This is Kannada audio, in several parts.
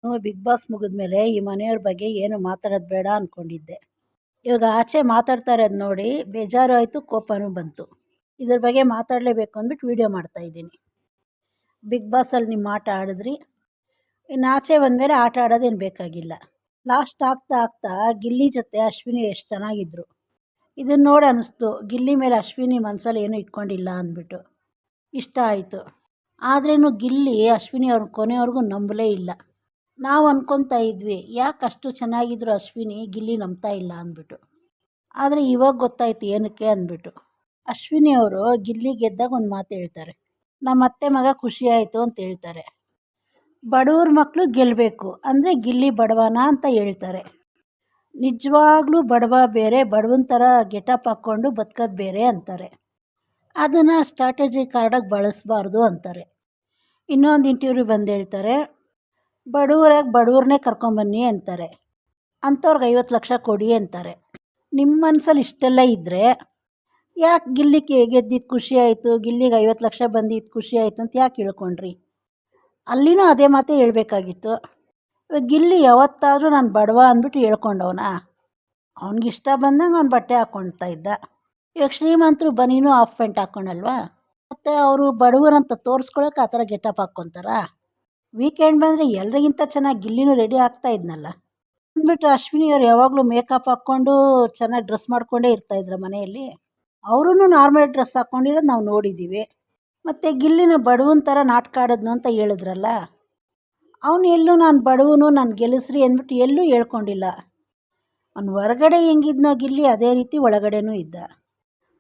ಬಿಗ್ ಬಾಸ್ ಮುಗಿದ್ಮೇಲೆ ಈ ಮನೆಯವ್ರ ಬಗ್ಗೆ ಏನು ಮಾತಾಡೋದು ಬೇಡ ಅಂದ್ಕೊಂಡಿದ್ದೆ. ಇವಾಗ ಆಚೆ ಮಾತಾಡ್ತಾ ಇರೋದು ನೋಡಿ ಬೇಜಾರು ಆಯಿತು, ಕೋಪನೂ ಬಂತು. ಇದ್ರ ಬಗ್ಗೆ ಮಾತಾಡಲೇಬೇಕು ಅಂದ್ಬಿಟ್ಟು ವಿಡಿಯೋ ಮಾಡ್ತಾ ಇದ್ದೀನಿ. ಬಿಗ್ ಬಾಸಲ್ಲಿ ನಿಮ್ಮ ಆಟ ಆಡಿದ್ರಿ, ಇನ್ನು ಆಚೆ ಬಂದಮೇಲೆ ಆಟ ಆಡೋದೇನು ಬೇಕಾಗಿಲ್ಲ. ಲಾಸ್ಟ್ ಆಗ್ತಾ ಆಗ್ತಾ ಗಿಲ್ಲಿ ಜೊತೆ ಅಶ್ವಿನಿ ಎಷ್ಟು ಚೆನ್ನಾಗಿದ್ರು. ಇದನ್ನು ನೋಡಿ ಅನ್ನಿಸ್ತು ಗಿಲ್ಲಿ ಮೇಲೆ ಅಶ್ವಿನಿ ಮನಸ್ಸಲ್ಲಿ ಏನೂ ಇಟ್ಕೊಂಡಿಲ್ಲ ಅಂದ್ಬಿಟ್ಟು. ಇಷ್ಟ ಆಯಿತು. ಆದ್ರೂ ಗಿಲ್ಲಿ ಅಶ್ವಿನಿ ಅವ್ರ ಕೊನೆವರೆಗೂ ನಂಬಲೇ ಇಲ್ಲ. ನಾವು ಅಂದ್ಕೊತಾ ಇದ್ವಿ ಯಾಕೆ ಅಷ್ಟು ಚೆನ್ನಾಗಿದ್ರು ಅಶ್ವಿನಿ ಗಿಲ್ಲಿ ನಂಬ್ತಾ ಇಲ್ಲ ಅಂದ್ಬಿಟ್ಟು. ಆದರೆ ಇವಾಗ ಗೊತ್ತಾಯ್ತು ಏನಕ್ಕೆ ಅಂದ್ಬಿಟ್ಟು. ಅಶ್ವಿನಿ ಅವರು ಗಿಲ್ಲಿ ಗೆದ್ದಾಗ ಒಂದು ಮಾತು ಹೇಳ್ತಾರೆ, ನಮ್ಮ ಅತ್ತೆ ಮಗ ಖುಷಿ ಆಯಿತು ಅಂತ ಹೇಳ್ತಾರೆ. ಬಡವ್ರ ಮಕ್ಕಳು ಗೆಲ್ಲಬೇಕು ಅಂದರೆ ಗಿಲ್ಲಿ ಬಡವನ ಅಂತ ಹೇಳ್ತಾರೆ. ನಿಜವಾಗ್ಲೂ ಬಡವ ಬೇರೆ, ಬಡವನ ಥರ ಗೆಟಪ್ ಹಾಕ್ಕೊಂಡು ಬದುಕೋದು ಬೇರೆ ಅಂತಾರೆ. ಅದನ್ನು ಸ್ಟ್ರಾಟಜಿ ಕಾರ್ಡಾಗಿ ಬಳಸಬಾರ್ದು ಅಂತಾರೆ. ಇನ್ನೊಂದು ಇಂಟರ್ವ್ಯೂ ಬಂದು ಹೇಳ್ತಾರೆ, ಬಡವರಾಗಿ ಬಡವ್ರನ್ನೇ ಕರ್ಕೊಂಬನ್ನಿ ಅಂತಾರೆ, ಅಂಥವ್ರಿಗೆ 50 ಲಕ್ಷ ಕೊಡಿ ಅಂತಾರೆ. ನಿಮ್ಮ ಮನಸ್ಸಲ್ಲಿ ಇಷ್ಟೆಲ್ಲ ಇದ್ದರೆ ಯಾಕೆ ಗಿಲ್ಲಿಗೆ ಗೆದ್ದಿದ್ದು ಖುಷಿ ಆಯಿತು, ಗಿಲ್ಲಿಗೆ 50 ಲಕ್ಷ ಬಂದಿದ್ದು ಖುಷಿ ಆಯಿತು ಅಂತ ಯಾಕೆ ಹೇಳ್ಕೊಂಡ್ರಿ? ಅಲ್ಲಿನೂ ಅದೇ ಮಾತೇ ಹೇಳ್ಬೇಕಾಗಿತ್ತು. ಇವಾಗ ಗಿಲ್ಲಿ ಯಾವತ್ತಾದರೂ ನಾನು ಬಡವ ಅಂದ್ಬಿಟ್ಟು ಹೇಳ್ಕೊಂಡವನ? ಅವ್ನಿಗಿಷ್ಟ ಬಂದಂಗೆ ಅವ್ನು ಬಟ್ಟೆ ಹಾಕ್ಕೊಳ್ತಾ ಇದ್ದ. ಇವಾಗ ಶ್ರೀಮಂತರು ಬನೀನು ಹಾಫ್ ಪ್ಯಾಂಟ್ ಹಾಕ್ಕೊಳಲ್ವಾ? ಮತ್ತು ಅವರು ಬಡವರಂತ ತೋರಿಸ್ಕೊಳಕ್ಕೆ ಆ ಥರ ಗೆಟಪ್ ಹಾಕ್ಕೊತಾರಾ? ವೀಕೆಂಡ್ ಬಂದರೆ ಎಲ್ರಿಗಿಂತ ಚೆನ್ನಾಗಿ ಗಿಲ್ಲಿನೂ ರೆಡಿ ಆಗ್ತಾ ಇದ್ನಲ್ಲ ಅಂದ್ಬಿಟ್ಟು. ಅಶ್ವಿನಿ ಅವ್ರು ಯಾವಾಗಲೂ ಮೇಕಪ್ ಹಾಕ್ಕೊಂಡು ಚೆನ್ನಾಗಿ ಡ್ರೆಸ್ ಮಾಡ್ಕೊಂಡೇ ಇರ್ತಾಯಿದ್ರು ಮನೆಯಲ್ಲಿ. ಅವರೂ ನಾರ್ಮಲ್ ಡ್ರೆಸ್ ಹಾಕ್ಕೊಂಡಿರೋದು ನಾವು ನೋಡಿದ್ದೀವಿ. ಮತ್ತು ಗಿಲ್ಲಿನ ಬಡವನ ಥರ ನಾಟಕ ಆಡಿದ್ನು ಅಂತ ಹೇಳಿದ್ರಲ್ಲ, ಅವನು ಎಲ್ಲೂ ನಾನು ಬಡವನು ನಾನು ಗೆಲ್ಲಿಸ್ರಿ ಅಂದ್ಬಿಟ್ಟು ಎಲ್ಲೂ ಹೇಳ್ಕೊಂಡಿಲ್ಲ. ಅವ್ನು ಹೊರಗಡೆ ಹೆಂಗಿದ್ನೋ ಗಿಲ್ಲಿ ಅದೇ ರೀತಿ ಒಳಗಡೆನೂ ಇದ್ದ.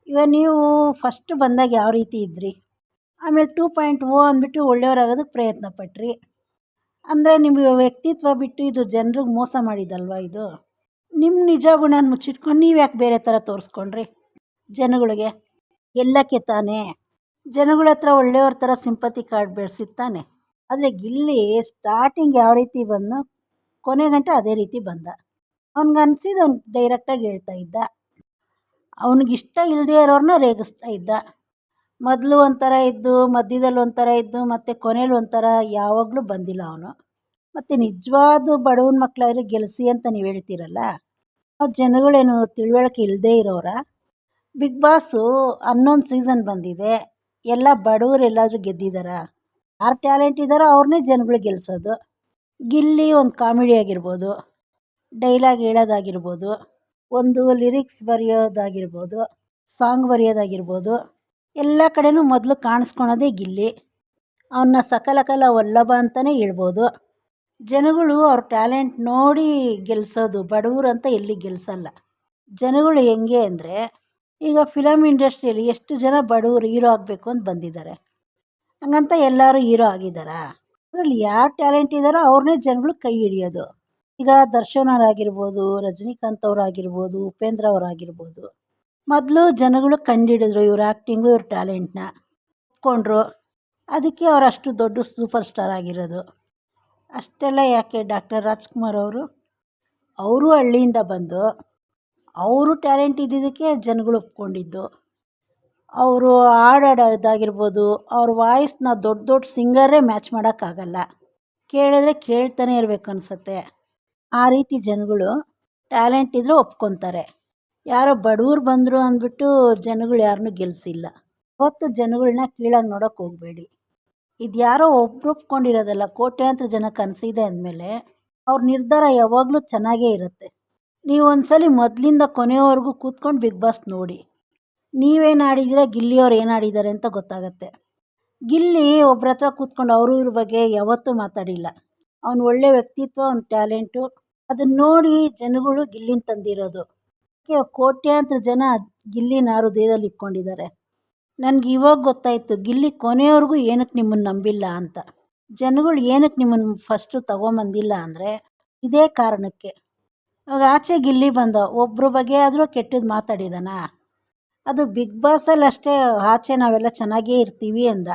ಇವಾಗ ನೀವು ಫಸ್ಟ್ ಬಂದಾಗ ಯಾವ ರೀತಿ ಇದ್ರಿ, ಆಮೇಲೆ 2.0 ಅಂದ್ಬಿಟ್ಟು ಒಳ್ಳೆಯವರಾಗೋದಕ್ಕೆ ಪ್ರಯತ್ನ ಪಟ್ರಿ. ಅಂದರೆ ನಿಮ್ಮ ವ್ಯಕ್ತಿತ್ವ ಬಿಟ್ಟು ಇದು ಜನರಿಗೆ ಮೋಸ ಮಾಡಿದಲ್ವ ಇದು? ನಿಮ್ಮ ನಿಜ ಗುಣನ ಮುಚ್ಚಿಟ್ಕೊಂಡು ನೀವು ಯಾಕೆ ಬೇರೆ ಥರ ತೋರಿಸ್ಕೊಂಡ್ರಿ ಜನಗಳಿಗೆ? ಎಲ್ಲಕ್ಕೆ ತಾನೇ ಜನಗಳ ಹತ್ರ ಒಳ್ಳೆಯವ್ರ ಥರ ಸಿಂಪತಿ ಕಾರ್ಡ್ ಬೆಳೆಸಿತ್ತಾನೆ. ಆದರೆ ಗಿಲ್ಲಿ ಸ್ಟಾರ್ಟಿಂಗ್ ಯಾವ ರೀತಿ ಬಂದನೋ ಕೊನೆ ಗಂಟೆ ಅದೇ ರೀತಿ ಬಂದ. ಅವ್ನಿಗನ್ಸಿದ್ದು ಅವ್ನು ಡೈರೆಕ್ಟಾಗಿ ಹೇಳ್ತಾ ಇದ್ದ. ಅವನಿಗಿಷ್ಟ ಇಲ್ಲದೆ ಇರೋರನ್ನ ರೇಗಿಸ್ತಾ ಇದ್ದ. ಮೊದಲು ಒಂಥರ ಇದ್ದು, ಮಧ್ಯದಲ್ಲಿ ಒಂಥರ ಇದ್ದು, ಮತ್ತು ಕೊನೆಯಲ್ಲಿ ಒಂಥರ ಯಾವಾಗಲೂ ಬಂದಿಲ್ಲ ಅವನು. ಮತ್ತು ನಿಜವಾದ ಬಡವನ ಮಕ್ಕಳಾದ್ರೆ ಗೆಲ್ಲಿಸಿ ಅಂತ ನೀವು ಹೇಳ್ತೀರಲ್ಲ, ಅವ್ರ ಜನಗಳೇನು ತಿಳುವಳಿಕೆ ಇಲ್ಲದೇ ಇರೋರ? ಬಿಗ್ ಬಾಸು 11 ಸೀಸನ್ ಬಂದಿದೆ, ಎಲ್ಲ ಬಡವರು ಎಲ್ಲಾದರೂ ಗೆದ್ದಿದ್ದಾರಾ? ಯಾರು ಟ್ಯಾಲೆಂಟ್ ಇದ್ದಾರೋ ಅವ್ರನ್ನೇ ಜನಗಳು ಗೆಲ್ಲಿಸೋದು. ಗಿಲ್ಲಿ ಒಂದು ಕಾಮಿಡಿ ಆಗಿರ್ಬೋದು, ಡೈಲಾಗ್ ಹೇಳೋದಾಗಿರ್ಬೋದು, ಒಂದು ಲಿರಿಕ್ಸ್ ಬರೆಯೋದಾಗಿರ್ಬೋದು, ಸಾಂಗ್ ಬರೆಯೋದಾಗಿರ್ಬೋದು, ಎಲ್ಲ ಕಡೆನೂ ಮೊದಲು ಕಾಣಿಸ್ಕೊಳೋದೇ ಗಿಲ್ಲಿ. ಅವನ್ನ ಸಕಲಕಲ ವಲ್ಲಭ ಅಂತಲೇ ಹೇಳ್ಬೋದು. ಜನಗಳು ಅವ್ರ ಟ್ಯಾಲೆಂಟ್ ನೋಡಿ ಗೆಲ್ಲಿಸೋದು, ಬಡವರು ಅಂತ ಎಲ್ಲಿ ಗೆಲ್ಲಿಸಲ್ಲ. ಜನಗಳು ಹೆಂಗೆ ಅಂದರೆ, ಈಗ ಫಿಲಮ್ ಇಂಡಸ್ಟ್ರಿಯಲ್ಲಿ ಎಷ್ಟು ಜನ ಬಡವರು ಹೀರೋ ಆಗಬೇಕು ಅಂತ ಬಂದಿದ್ದಾರೆ, ಹಂಗಂತ ಎಲ್ಲರೂ ಹೀರೋ ಆಗಿದ್ದಾರಾ? ಅದರಲ್ಲಿ ಯಾರು ಟ್ಯಾಲೆಂಟ್ ಇದ್ದಾರೋ ಅವ್ರನ್ನೇ ಜನಗಳು ಕೈ ಹಿಡಿಯೋದು. ಈಗ ದರ್ಶನ್ ಅವರಾಗಿರ್ಬೋದು, ರಜನಿಕಾಂತ್ ಅವರಾಗಿರ್ಬೋದು, ಉಪೇಂದ್ರ ಅವರಾಗಿರ್ಬೋದು, ಮೊದಲು ಜನಗಳು ಕಂಡುಹಿಡಿದ್ರು ಇವ್ರ ಆ್ಯಕ್ಟಿಂಗು ಇವ್ರ ಟ್ಯಾಲೆಂಟ್ನ, ಒಪ್ಕೊಂಡ್ರು. ಅದಕ್ಕೆ ಅವ್ರು ಅಷ್ಟು ದೊಡ್ಡ ಸೂಪರ್ ಸ್ಟಾರ್ ಆಗಿರೋದು. ಅಷ್ಟೆಲ್ಲ ಯಾಕೆ ಡಾಕ್ಟರ್ ರಾಜ್ಕುಮಾರ್ ಅವರು ಹಳ್ಳಿಯಿಂದ ಬಂದು ಅವರು ಟ್ಯಾಲೆಂಟ್ ಇದ್ದಿದ್ದಕ್ಕೆ ಜನಗಳು ಒಪ್ಕೊಂಡಿದ್ದು. ಅವರು ಹಾಡಾಡೋದಾಗಿರ್ಬೋದು, ಅವ್ರ ವಾಯ್ಸ್ನ ದೊಡ್ಡ ದೊಡ್ಡ ಸಿಂಗರೇ ಮ್ಯಾಚ್ ಮಾಡೋಕ್ಕಾಗಲ್ಲ. ಕೇಳಿದ್ರೆ ಕೇಳ್ತಾನೆ ಇರಬೇಕು ಅನಿಸುತ್ತೆ. ಆ ರೀತಿ ಜನಗಳು ಟ್ಯಾಲೆಂಟ್ ಇದ್ದರೆ ಒಪ್ಕೊತಾರೆ. ಯಾರೋ ಬಡವ್ರು ಬಂದರು ಅಂದ್ಬಿಟ್ಟು ಜನಗಳು ಯಾರನ್ನೂ ಗೆಲ್ಲಿಸಿಲ್ಲ. ಅವತ್ತು ಜನಗಳನ್ನ ಕೀಳಾಗಿ ನೋಡೋಕ್ಕೆ ಹೋಗಬೇಡಿ. ಇದು ಯಾರೋ ಒಬ್ರು ಒಪ್ಕೊಂಡಿರೋದಲ್ಲ, ಕೋಟ್ಯಾಂತರ ಜನ ಕನಸಿದೆ ಅಂದಮೇಲೆ ಅವ್ರ ನಿರ್ಧಾರ ಯಾವಾಗಲೂ ಚೆನ್ನಾಗೇ ಇರುತ್ತೆ. ನೀವು ಒಂದ್ಸಲಿ ಮೊದಲಿಂದ ಕೊನೆಯವರೆಗೂ ಕೂತ್ಕೊಂಡು ಬಿಗ್ ಬಾಸ್ ನೋಡಿ, ನೀವೇನು ಆಡಿದ್ದೀರ, ಗಿಲ್ಲಿಯವ್ರು ಏನು ಆಡಿದ್ದಾರೆ ಅಂತ ಗೊತ್ತಾಗತ್ತೆ. ಗಿಲ್ಲಿ ಒಬ್ರ ಹತ್ರ ಕೂತ್ಕೊಂಡು ಅವರು ಇವ್ರ ಬಗ್ಗೆ ಯಾವತ್ತೂ ಮಾತಾಡಿಲ್ಲ. ಅವನು ಒಳ್ಳೆ ವ್ಯಕ್ತಿತ್ವ, ಅವ್ನ ಟ್ಯಾಲೆಂಟು, ಅದನ್ನು ನೋಡಿ ಜನಗಳು ಗಿಲ್ಲಿನ ತಂದಿರೋದು. ಕೋಟ್ಯಾಂತರ ಜನ ಗಿಲ್ಲಿನ ಹೃದಯದಲ್ಲಿ ಇಟ್ಕೊಂಡಿದ್ದಾರೆ. ನನಗೆ ಇವಾಗ ಗೊತ್ತಾಯಿತು ಗಿಲ್ಲಿ ಕೊನೆಯವರೆಗೂ ಏನಕ್ಕೆ ನಿಮ್ಮನ್ನು ನಂಬಿಲ್ಲ ಅಂತ. ಜನಗಳು ಏನಕ್ಕೆ ನಿಮ್ಮನ್ನು ಫಸ್ಟು ತಗೊಂಬಂದಿಲ್ಲ ಅಂದರೆ ಇದೇ ಕಾರಣಕ್ಕೆ. ಇವಾಗ ಆಚೆ ಗಿಲ್ಲಿ ಬಂದ ಒಬ್ಬರ ಬಗ್ಗೆ ಆದರೂ ಕೆಟ್ಟದ್ದು ಮಾತಾಡಿದಾನ? ಅದು ಬಿಗ್ ಬಾಸಲ್ಲಿ ಅಷ್ಟೇ, ಆಚೆ ನಾವೆಲ್ಲ ಚೆನ್ನಾಗೇ ಇರ್ತೀವಿ ಅಂದ.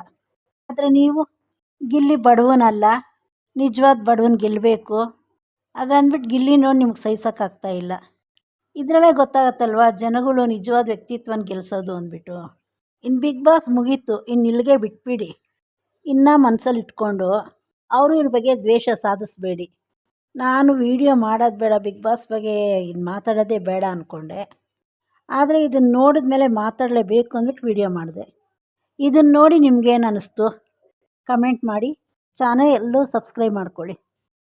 ಆದರೆ ನೀವು ಗಿಲ್ಲಿ ಬಡವನಲ್ಲ, ನಿಜವಾದ ಬಡವನ ಗೆಲ್ಲಬೇಕು ಹಾಗಂದ್ಬಿಟ್ಟು ಗಿಲ್ಲಿ ನೋಡಿ ನಿಮ್ಗೆ ಸಹಿಸೋಕ್ಕಾಗ್ತಾ ಇಲ್ಲ. ಇದರಲ್ಲೇ ಗೊತ್ತಾಗತ್ತಲ್ವ ಜನಗಳು ನಿಜವಾದ ವ್ಯಕ್ತಿತ್ವನ ಗೆಲ್ಲಿಸೋದು ಅಂದ್ಬಿಟ್ಟು. ಇನ್ನು ಬಿಗ್ ಬಾಸ್ ಮುಗೀತು, ಇನ್ನು ಇಲ್ಲಿಗೆ ಬಿಟ್ಬಿಡಿ. ಇನ್ನೂ ಮನಸ್ಸಲ್ಲಿ ಇಟ್ಕೊಂಡು ಅವರು ಇವ್ರ ಬಗ್ಗೆ ದ್ವೇಷ ಸಾಧಿಸಬೇಡಿ. ನಾನು ವೀಡಿಯೋ ಮಾಡೋದು ಬೇಡ, ಬಿಗ್ ಬಾಸ್ ಬಗ್ಗೆ ಮಾತಾಡೋದೇ ಬೇಡ ಅಂದ್ಕೊಂಡೆ. ಆದರೆ ಇದನ್ನು ನೋಡಿದ ಮೇಲೆ ಮಾತಾಡಲೇಬೇಕು ಅಂದ್ಬಿಟ್ಟು ವೀಡಿಯೋ ಮಾಡಿದೆ. ಇದನ್ನು ನೋಡಿ ನಿಮಗೇನು ಅನ್ನಿಸ್ತು ಕಮೆಂಟ್ ಮಾಡಿ. ಚಾನಲ್ ಎಲ್ಲರೂ ಸಬ್ಸ್ಕ್ರೈಬ್ ಮಾಡ್ಕೊಳ್ಳಿ.